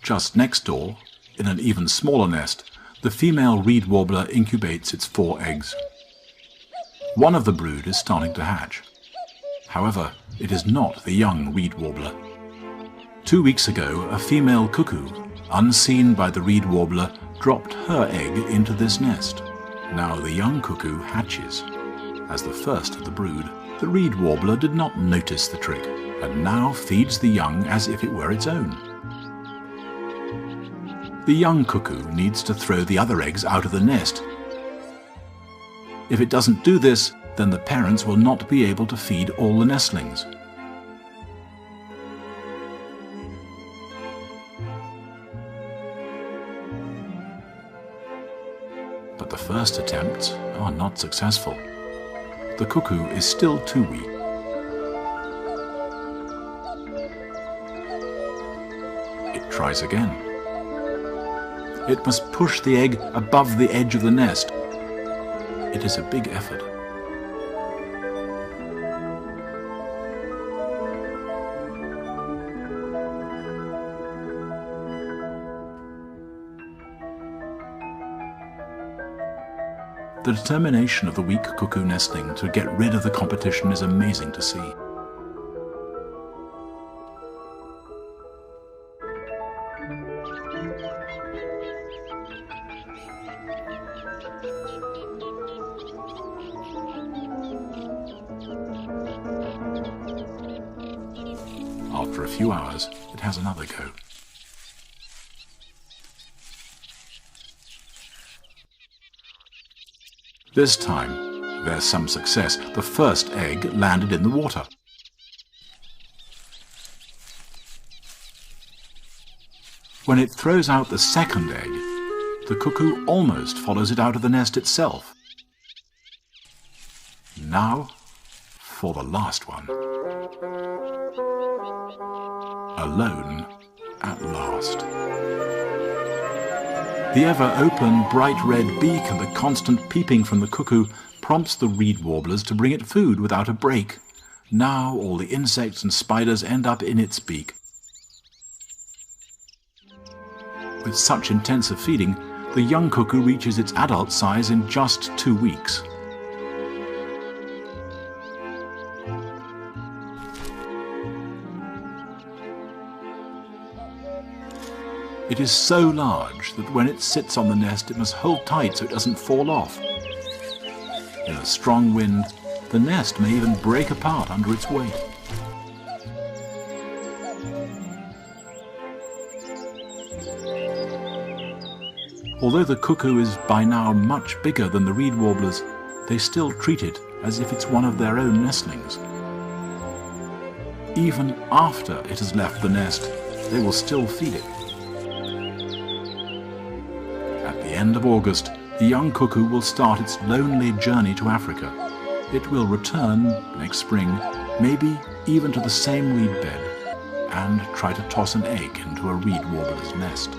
Just next door, in an even smaller nest, the female reed warbler incubates its 4 eggs. One of the brood is starting to hatch. However, it is not the young reed warbler. 2 weeks ago, a female cuckoo, unseen by the reed warbler, dropped her egg into this nest. Now the young cuckoo hatches. As the first of the brood, the reed warbler did not notice the trick, and now feeds the young as if it were its own. The young cuckoo needs to throw the other eggs out of the nest. If it doesn't do this, then the parents will not be able to feed all the nestlings. But the first attempts are not successful. The cuckoo is still too weak. It tries again. It must push the egg above the edge of the nest. It is a big effort. The determination of the weak cuckoo nestling to get rid of the competition is amazing to see. After a few hours, it has another go. This time, there's some success. The first egg landed in the water. When it throws out the second egg, the cuckoo almost follows it out of the nest itself. Now, for the last one. Alone at last. The ever-open, bright red beak and the constant peeping from the cuckoo prompts the reed warblers to bring it food without a break. Now all the insects and spiders end up in its beak. With such intensive feeding, the young cuckoo reaches its adult size in just 2 weeks. It is so large that when it sits on the nest it must hold tight so it doesn't fall off. In a strong wind, the nest may even break apart under its weight. Although the cuckoo is by now much bigger than the reed warblers, they still treat it as if it's one of their own nestlings. Even after it has left the nest, they will still feed it. At the end of August, the young cuckoo will start its lonely journey to Africa. It will return next spring, maybe even to the same reed bed, and try to toss an egg into a reed warbler's nest.